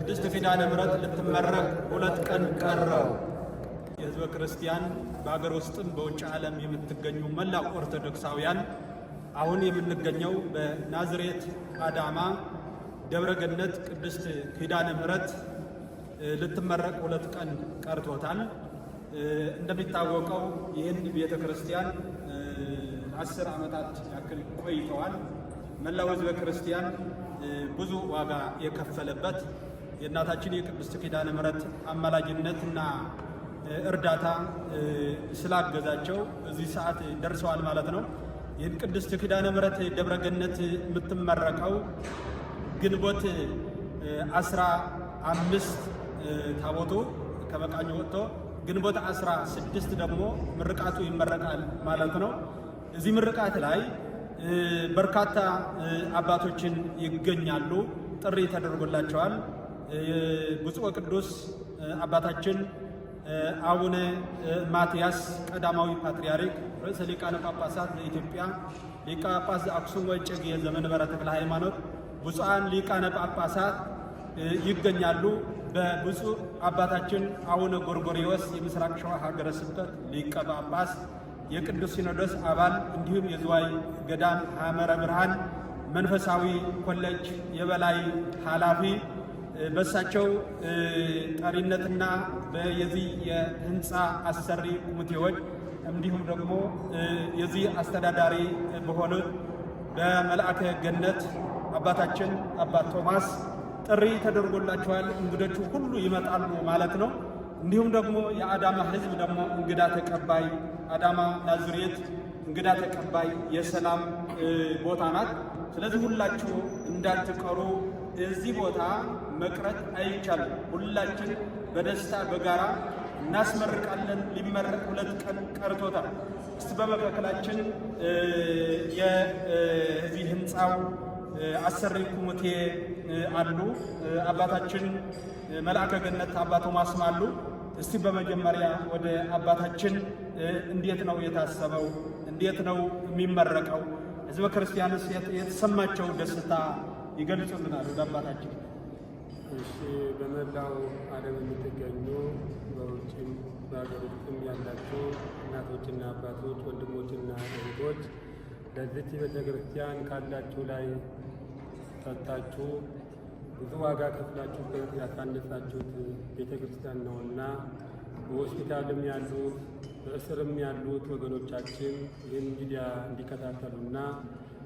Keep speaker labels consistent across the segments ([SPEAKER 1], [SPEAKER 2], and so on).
[SPEAKER 1] ቅድስት ኪዳነ ምሕረት ልትመረቅ 2 ቀን ቀረው። የሕዝበ ክርስቲያን በአገር ውስጥም በውጭ ዓለም የምትገኙ መላው ኦርቶዶክሳውያን አሁን የምንገኘው በናዝሬት አዳማ ደብረ ገነት ቅድስት ኪዳነ ምሕረት ልትመረቅ 2 ቀን ቀርቶታል። እንደሚታወቀው ይህን ቤተ ክርስቲያን 10 ዓመታት ያክል ቆይተዋል። መላው ሕዝበ ክርስቲያን ብዙ ዋጋ የከፈለበት የእናታችን የቅድስት ኪዳነ ምሕረት አማላጅነትና እርዳታ ስላገዛቸው እዚህ ሰዓት ደርሰዋል ማለት ነው። ይህን ቅድስት ኪዳነ ምሕረት ደብረ ገነት የምትመረቀው ግንቦት 15 ታቦቱ ከመቃኞ ወጥቶ ግንቦት 16 ደግሞ ምርቃቱ ይመረቃል ማለት ነው። እዚህ ምርቃት ላይ በርካታ አባቶችን ይገኛሉ። ጥሪ ተደርጎላቸዋል። ብፁዕ ወቅዱስ አባታችን አቡነ ማትያስ ቀዳማዊ ፓትርያርክ ርዕሰ ሊቃነ ጳጳሳት ዘኢትዮጵያ ሊቀ ጳጳስ ዘአክሱም ወዕጨጌ ዘመንበረ ተክለ ሃይማኖት ብፁዓን ሊቃነ ጳጳሳት ይገኛሉ። በብፁዕ አባታችን አቡነ ጎርጎርዮስ የምስራቅ ሸዋ ሀገረ ስብከት ሊቀ ጳጳስ የቅዱስ ሲኖዶስ አባል እንዲሁም የዝዋይ ገዳም ሐመረ ብርሃን መንፈሳዊ ኮሌጅ የበላይ ኃላፊ በሳቸው ጠሪነትና የዚህ የህንፃ አሰሪ ኮሚቴዎች እንዲሁም ደግሞ የዚህ አስተዳዳሪ በሆኑት በመልአከ ገነት አባታችን አባ ቶማስ ጥሪ ተደርጎላቸዋል። እንግዶቹ ሁሉ ይመጣሉ ማለት ነው። እንዲሁም ደግሞ የአዳማ ህዝብ ደግሞ እንግዳ ተቀባይ አዳማ ናዝሬት እንግዳ ተቀባይ የሰላም ቦታ ናት። ስለዚህ ሁላችሁ እንዳትቀሩ። እዚህ ቦታ መቅረት አይቻልም። ሁላችን በደስታ በጋራ እናስመርቃለን። ሊመረቅ 2 ቀን ቀርቶታል። እስቲ በመካከላችን የዚህ ህንፃው አሰሪ ኮሚቴ አሉ። አባታችን መልአከ ገነት አባ ቶማስም አሉ። እስቲ በመጀመሪያ ወደ አባታችን እንዴት ነው የታሰበው? እንዴት ነው የሚመረቀው? ሕዝበ ክርስቲያንስ የተሰማቸው ደስታ ይገልጹልናል። ወደ አባታችን።
[SPEAKER 2] እሺ፣ በመላው ዓለም የምትገኙ በውጭም በሀገር ውስጥም ያላችሁ እናቶችና አባቶች፣ ወንድሞችና እህቶች ለዚች ቤተ ክርስቲያን ካላችሁ ላይ ሰጥታችሁ ብዙ ዋጋ ከፍላችሁበት ያሳነጻችሁት ቤተ ክርስቲያን ነውና በሆስፒታልም ያሉት በእስርም ያሉት ወገኖቻችን ይህን ሚዲያ እንዲከታተሉና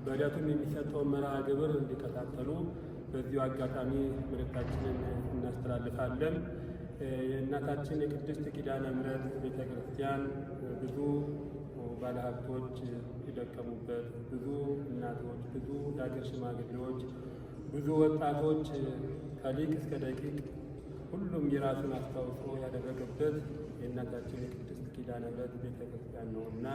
[SPEAKER 2] በዕለቱም የሚሰጠውን መርሃ ግብር እንዲከታተሉ በዚሁ አጋጣሚ መልእክታችንን እናስተላልፋለን። የእናታችን የቅድስት ኪዳነ ምሕረት ቤተ ክርስቲያን ብዙ ባለሀብቶች የደከሙበት፣ ብዙ እናቶች፣ ብዙ የሀገር ሽማግሌዎች፣ ብዙ ወጣቶች ከሊቅ እስከ ደቂቅ ሁሉም የራሱን አስተዋጽኦ ያደረገበት የእናታችን የቅድስት ኪዳነ ምሕረት ቤተ ክርስቲያን ነውና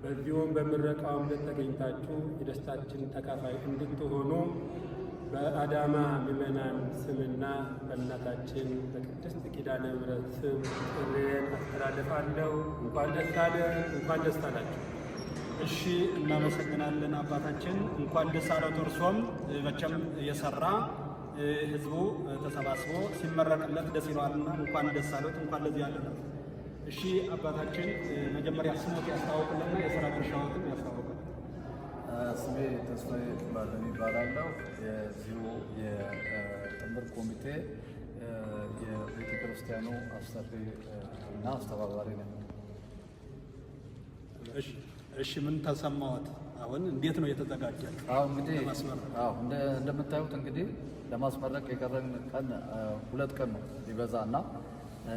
[SPEAKER 2] በዚሁም በምረቃው ዕለት ተገኝታችሁ የደስታችን ተካፋይ እንድትሆኑ በአዳማ ምዕመናን ስምና በእናታችን በቅድስት ኪዳነ ምሕረት ስም ጥሪዬን አስተላልፋለሁ። እንኳን ደስ አለ፣ እንኳን ደስ አላችሁ።
[SPEAKER 1] እሺ፣ እናመሰግናለን አባታችን። እንኳን ደስ አለት። እርሶም መቼም የሰራ ህዝቡ ተሰባስቦ ሲመረቅለት ደስ ይለዋልና እንኳን ደስ አለት፣ እንኳን ለዚህ ያለና። እሺ አባታችን መጀመሪያ ስሞት ያስተዋውቁልና የሥራ ድርሻዎትን ያስተዋውቁ።
[SPEAKER 3] ስሜ ተስፋዬ ባለም ይባላለሁ። የዚሁ የጥምር ኮሚቴ የቤተ ክርስቲያኑ አሰሪ እና አስተባባሪ ነው።
[SPEAKER 1] እሺ ምን ተሰማዎት? አሁን እንዴት ነው የተዘጋጃችሁ?
[SPEAKER 3] እንግዲህ እንደምታዩት እንግዲህ ለማስመረቅ የቀረን ቀን 2 ቀን ነው ሊበዛ እና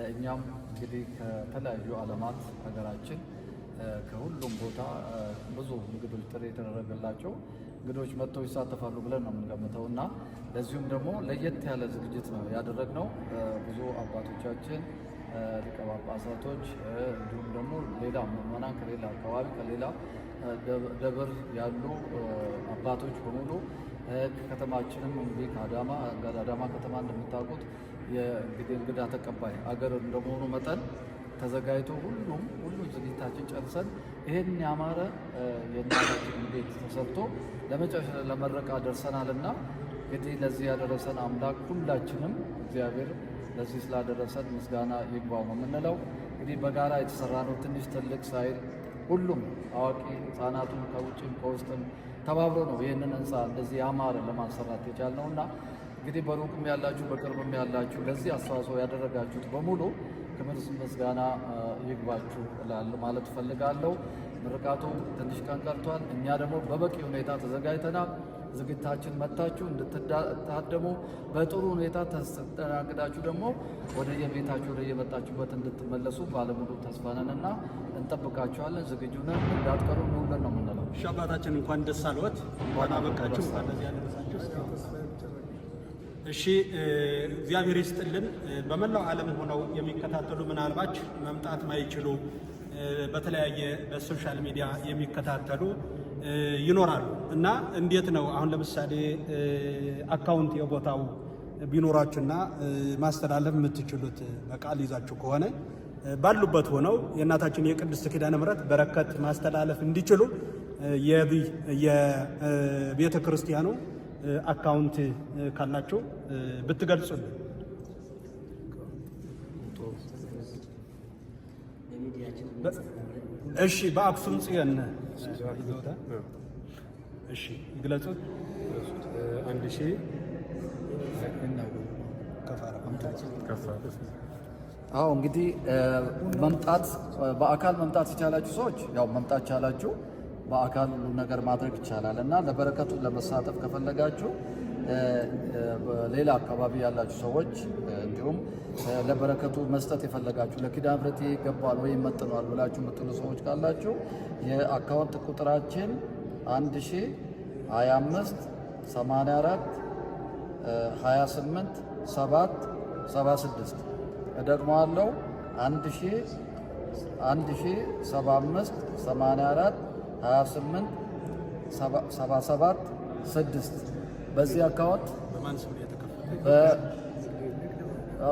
[SPEAKER 3] እኛም እንግዲህ ከተለያዩ ዓለማት ሀገራችን ከሁሉም ቦታ ብዙ እንግዶች ጥሪ የተደረገላቸው እንግዶች መጥተው ይሳተፋሉ ብለን ነው የምንገምተው እና ለዚሁም ደግሞ ለየት ያለ ዝግጅት ነው ያደረግነው። ብዙ አባቶቻችን ሊቀ ጳጳሳቶች እንዲሁም ደግሞ ሌላ ምዕመናን ከሌላ አካባቢ ከሌላ ደብር ያሉ አባቶች በሙሉ ከተማችንም እንግዲህ ከአዳማ ከተማ እንደምታውቁት የእንግዲህ እንግዳ ተቀባይ አገር እንደመሆኑ መጠን ተዘጋጅቶ ሁሉ ዝግጅታችን ጨርሰን ይሄን ያማረ የእናታችን ቤት ተሰርቶ ለመጨረሻ ለመረቃ ደርሰናልና እንግዲህ ለዚህ ያደረሰን አምላክ ሁላችንም እግዚአብሔር ለዚህ ስላደረሰን ምስጋና ይግባው ነው የምንለው። እንግዲህ በጋራ የተሰራ ነው ትንሽ ትልቅ ሳይል ሁሉም አዋቂ ሕፃናቱ ከውጭም ከውስጥም ተባብሮ ነው ይህንን ህንፃ እንደዚህ ያማረ ለማሰራት የቻልነውና እንግዲህ በሩቅም ያላችሁ በቅርብም ያላችሁ ለዚህ አስተዋጽኦ ያደረጋችሁት በሙሉ ክብር ምስጋና ይግባችሁ ማለት እፈልጋለሁ። ምርቃቱ ትንሽ ቀን ቀርቷል። እኛ ደግሞ በበቂ ሁኔታ ተዘጋጅተናል። ዝግጅታችን መታችሁ እንድትታደሙ በጥሩ ሁኔታ ተስተናግዳችሁ ደግሞ ወደ የቤታችሁ ወደ የመጣችሁበት እንድትመለሱ ባለሙሉ ተስፋ ነንና እንጠብቃችኋለን። ዝግጁ ነን፣ እንዳትቀሩ እንውለን ነው የምንለው።
[SPEAKER 1] እሺ አባታችን እንኳን ደስ አለዎት፣ እንኳን አበቃችሁ፣ እንኳን ለዚህ ያደረሳችሁ። እሺ እግዚአብሔር ይስጥልን። በመላው ዓለም ሆነው የሚከታተሉ ምናልባት መምጣት ማይችሉ በተለያየ በሶሻል ሚዲያ የሚከታተሉ ይኖራሉ እና እንዴት ነው አሁን ለምሳሌ አካውንት የቦታው ቢኖራችሁና ማስተላለፍ የምትችሉት በቃል ይዛችሁ ከሆነ ባሉበት ሆነው የእናታችን የቅድስት ኪዳነ ምሕረት በረከት ማስተላለፍ እንዲችሉ የቤተ ክርስቲያኑ አካውንት ካላችሁ ብትገልጹልን። እሺ በአክሱም ጽዮን እሺ ይግለጹት።
[SPEAKER 2] 1000
[SPEAKER 3] አዎ እንግዲህ መምጣት በአካል መምጣት የቻላችሁ ሰዎች ያው መምጣት ቻላችሁ፣ በአካል ሁሉ ነገር ማድረግ ይቻላል እና ለበረከቱ ለመሳተፍ ከፈለጋችሁ ሌላ አካባቢ ያላችሁ ሰዎች እንዲሁም ለበረከቱ መስጠት የፈለጋችሁ ለኪዳነ ምሕረት ይገባል ወይም መጥኗል ብላችሁ የምትሉ ሰዎች ካላችሁ የአካውንት ቁጥራችን 1025 84 28 7 76 እደግመዋለሁ 1075 84 28 77 6 በዚህ አካውንት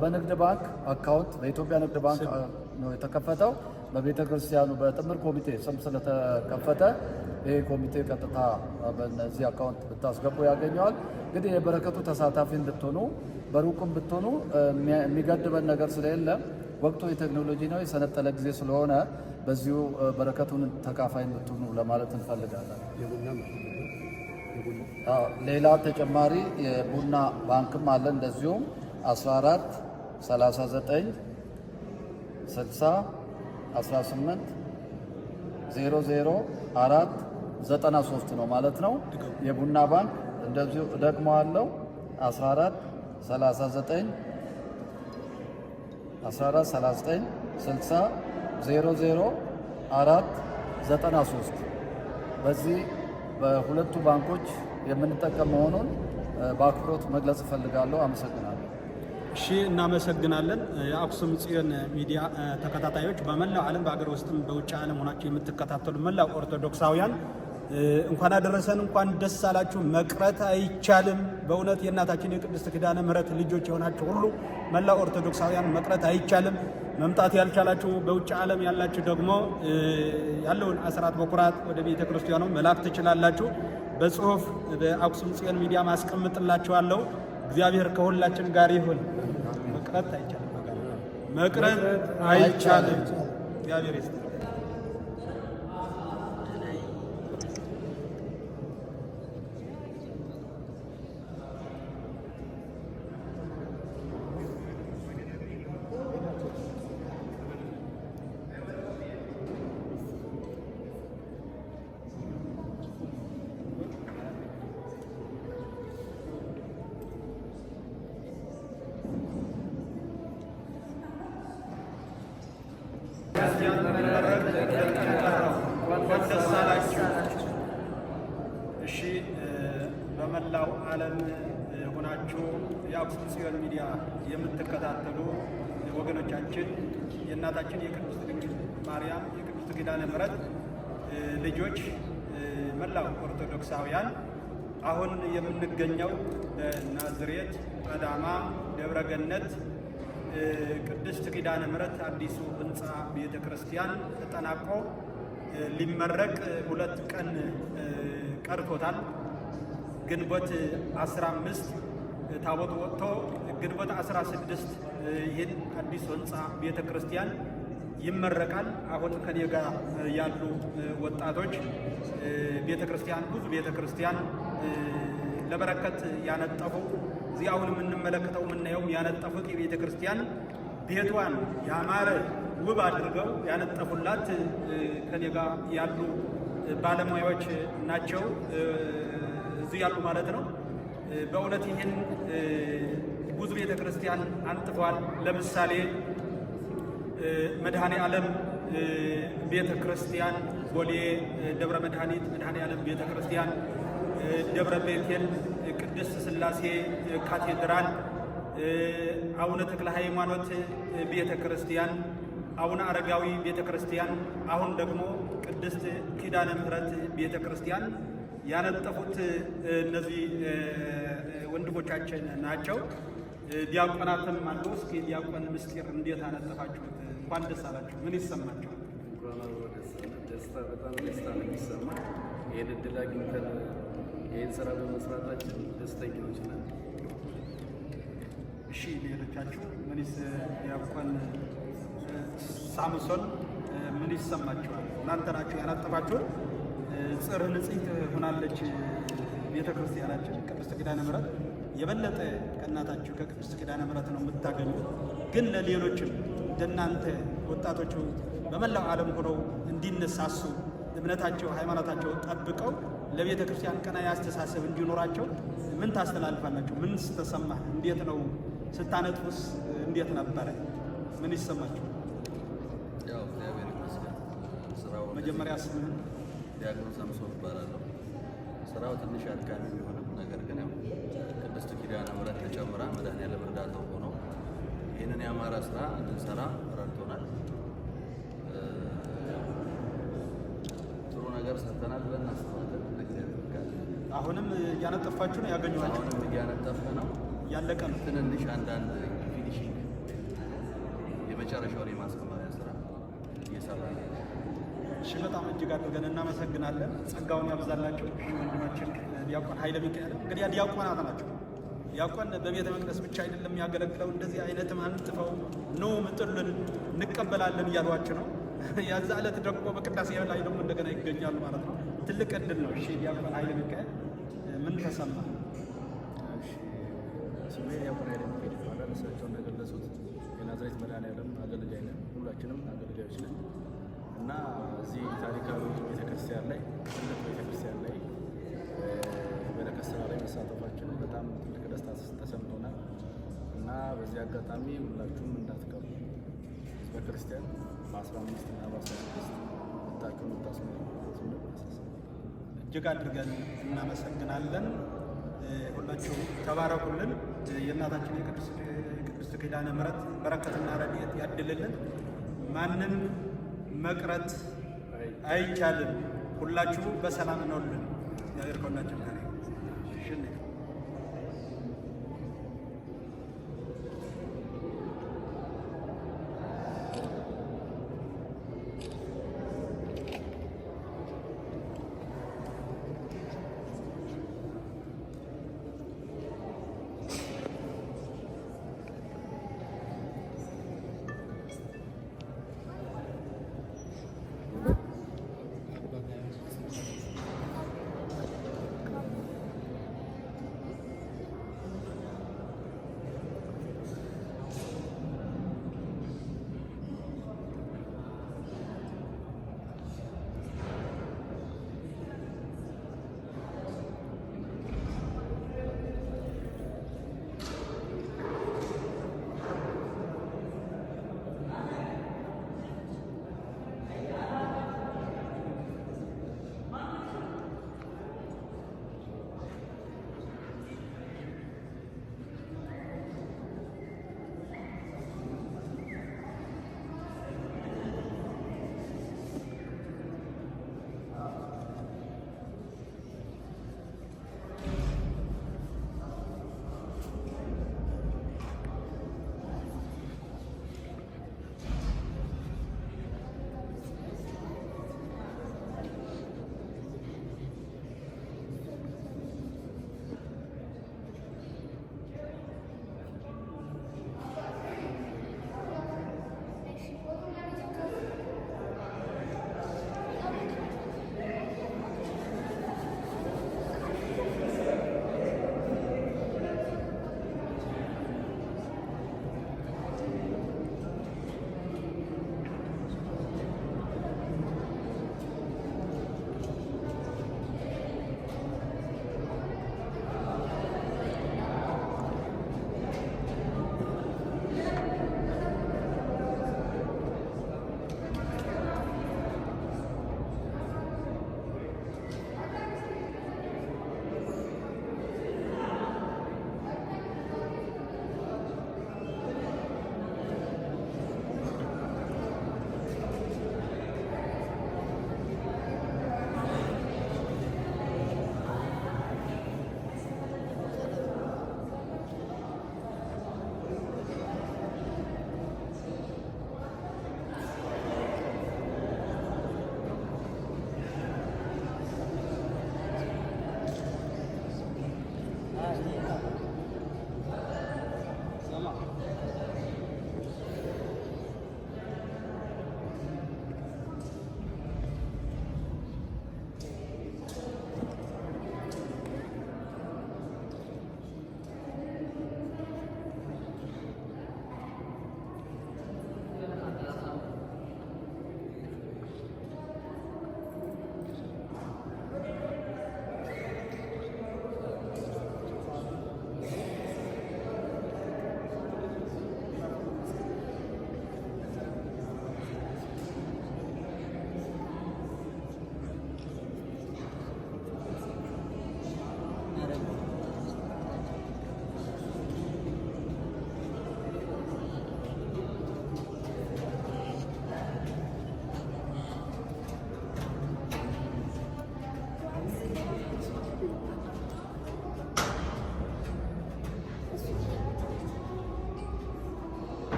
[SPEAKER 3] በንግድ ባንክ አካውንት በኢትዮጵያ ንግድ ባንክ ነው የተከፈተው። በቤተ ክርስቲያኑ በጥምር ኮሚቴ ስም ስለተከፈተ ይህ ኮሚቴ ቀጥታ በዚህ አካውንት ብታስገቡ ያገኘዋል። እንግዲህ የበረከቱ ተሳታፊ እንድትሆኑ በሩቅም ብትሆኑ የሚገድበን ነገር ስለሌለ ወቅቱ የቴክኖሎጂ ነው፣ የሰነጠለ ጊዜ ስለሆነ በዚሁ በረከቱን ተካፋይ እንድትሆኑ ለማለት እንፈልጋለን። ሌላ ተጨማሪ የቡና ባንክም አለ። እንደዚሁም 14 39 60 18 00 4 93 ነው ማለት ነው የቡና ባንክ። እንደዚሁ ደግሞ አለው 14 39 60 00 4 93 በዚህ በሁለቱ ባንኮች የምንጠቀም መሆኑን በአክብሮት መግለጽ እፈልጋለሁ። አመሰግናለሁ።
[SPEAKER 1] እሺ እናመሰግናለን። የአክሱም ጽዮን ሚዲያ ተከታታዮች በመላው ዓለም በአገር ውስጥም በውጭ ዓለም ሆናችሁ የምትከታተሉ መላው ኦርቶዶክሳውያን እንኳን አደረሰን፣ እንኳን ደስ አላችሁ። መቅረት አይቻልም። በእውነት የእናታችን የቅድስት ኪዳነ ምሕረት ልጆች የሆናችሁ ሁሉ መላው ኦርቶዶክሳውያን መቅረት አይቻልም። መምጣት ያልቻላችሁ በውጭ ዓለም ያላችሁ ደግሞ ያለውን አስራት በኩራት ወደ ቤተ ክርስቲያኑ መላክ ትችላላችሁ። በጽሁፍ በአክሱም ጽዮን ሚዲያ ማስቀምጥላችኋለሁ። እግዚአብሔር ከሁላችን ጋር ይሁን። መቅረት አይቻልም። መቅረት አይቻልም። እግዚአብሔር ይስጥ። እሺ በመላው ዓለም ሆናችሁ የአክሱም ጽዮን ሚዲያ የምትከታተሉ ወገኖቻችን የእናታችን የቅድስት ድንግል ማርያም የቅድስት ኪዳነ ምሕረት ልጆች መላው ኦርቶዶክሳውያን አሁን የምንገኘው በናዝሬት አዳማ ደብረ ገነት ቅድስት ኪዳነ ምሕረት አዲሱ ህንፃ ቤተ ክርስቲያን ተጠናቆ ሊመረቅ 2 ቀን ቀርቶታል። ግንቦት 15 ታቦት ወጥቶ ግንቦት 16 ይህን አዲስ ህንፃ ቤተ ክርስቲያን ይመረቃል። አሁን ከኔ ጋር ያሉ ወጣቶች ቤተ ክርስቲያን ብዙ ቤተ ክርስቲያን ለበረከት ያነጠፉ እዚህ አሁን የምንመለከተው የምናየው ያነጠፉት የቤተ ክርስቲያን ቤቷን ያማረ ውብ አድርገው ያነጠፉላት ከኔ ጋር ያሉ ባለሙያዎች ናቸው እዚህ ያሉ ማለት ነው። በእውነት ይህን ብዙ ቤተ ክርስቲያን አንጥፏል። ለምሳሌ መድኃኔ ዓለም ቤተ ክርስቲያን፣ ቦሌ ደብረ መድኃኒት መድኃኔ ዓለም ቤተ ክርስቲያን፣ ደብረ ቤቴል ቅድስት ሥላሴ ካቴድራል፣ አቡነ ተክለ ሃይማኖት ቤተ ክርስቲያን፣ አቡነ አረጋዊ ቤተ ክርስቲያን፣ አሁን ደግሞ ቅድስት ኪዳነ ምሕረት ቤተ ክርስቲያን ያነጠፉት እነዚህ ወንድሞቻችን ናቸው። ዲያቆናትም አሉ። እስኪ ዲያቆን ምስጢር እንዴት አነጠፋችሁት? እንኳን ደስ አላችሁ። ምን ይሰማችኋል?
[SPEAKER 4] ደስታ፣ በጣም ደስታ ነው የሚሰማ። ይህን እድል አግኝተን ይህን ስራ በመስራታችን ደስተኞች ነን።
[SPEAKER 1] እሺ ሌሎቻችሁ ምንስ? ዲያቆን ሳምሶን ምን ይሰማችኋል? እናንተ ናችሁ ያነጠፋችሁት። ጽር ንጽሕት ሆናለች ቤተ ክርስቲያናችን ቅድስት ኪዳነ ምሕረት። የበለጠ ከእናታችሁ ከቅድስት ኪዳነ ምሕረት ነው የምታገኙት። ግን ለሌሎችም እንደናንተ ወጣቶቹ በመላው ዓለም ሆነው እንዲነሳሱ እምነታቸው ሃይማኖታቸው ጠብቀው ለቤተ ክርስቲያን ቀና አስተሳሰብ እንዲኖራቸው ምን ታስተላልፋላችሁ? ምን ስተሰማህ? እንዴት ነው ስታነጥፉስ? እንዴት ነበረ? ምን ይሰማችሁ?
[SPEAKER 4] ያው እግዚአብሔር ይመስገን። ስራው
[SPEAKER 1] መጀመሪያ ስምህን?
[SPEAKER 4] ዲያቆን ሳምሶን እባላለሁ። ስራው ትንሽ አድካሚ ቢሆንም ነገር ግን ያው ቅድስት ኪዳነ ምሕረት ተጨምራ መድኃኔዓለም እርዳታው ሆኖ ይህንን የአማራ ስራ እንድንሰራ ረድቶናል። ጥሩ ነገር ሰርተናል ብለን እናስባለን። እግዚአብሔር ጋር
[SPEAKER 1] አሁንም እያነጠፋችሁ ነው ያገኘኋቸው?
[SPEAKER 4] አሁንም እያነጠፍን ነው።
[SPEAKER 1] ያለቀ ነው።
[SPEAKER 4] ትንንሽ አንዳንድ ፊኒሽንግ የመጨረሻውን የማስከማሪያ ስራ እየሰራ ነው።
[SPEAKER 1] እሺ በጣም እጅግ አድርገን እናመሰግናለን። ጸጋውን ያብዛላቸው። ወንድማችን ዲያቆን ኃይለ ሚካኤል እንግዲህ ዲያቆናት ናቸው። ዲያቆን በቤተ መቅደስ ብቻ አይደለም የሚያገለግለው፣ እንደዚህ አይነትም አንጥፈው ኑ ምጥሉን እንቀበላለን እያሏቸው ነው። ያዛ ዕለት ደግሞ በቅዳሴ ላይ ደግሞ እንደገና ይገኛሉ ማለት ነው። ትልቅ ዕድል ነው። እሺ ዲያቆን ኃይለ ሚካኤል ምን ተሰማ?
[SPEAKER 2] ስሜ ዲያቆን ኃይለ ሚካኤል ይባላል። እሳቸው እንደገለጹት የናዝሬት መድኃኔዓለም አገልጋይ ነን። ሁላችንም አገልጋዮች ነን እና እዚህ ታሪካዊ ቤተክርስቲያን ላይ ትልቅ ቤተክርስቲያን ላይ በረከት ስራ ላይ መሳተፋችን በጣም ትልቅ ደስታ ተሰምቶናል እና በዚህ አጋጣሚ ሁላችሁም እንዳትቀሩ ህዝበ ክርስቲያን በ15 እና በ16 መታችሁ የምታስመሩ
[SPEAKER 1] እጅግ አድርገን እናመሰግናለን። ሁላችሁ ተባረኩልን። የእናታችን የቅድስት ኪዳነ ምሕረት በረከትና ረድኤት ያድልልን። ማንም መቅረት አይቻልም። ሁላችሁ በሰላም ነውልን። እግዚአብሔር ከሁላችን ጋር ይሁን።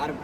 [SPEAKER 5] አርብ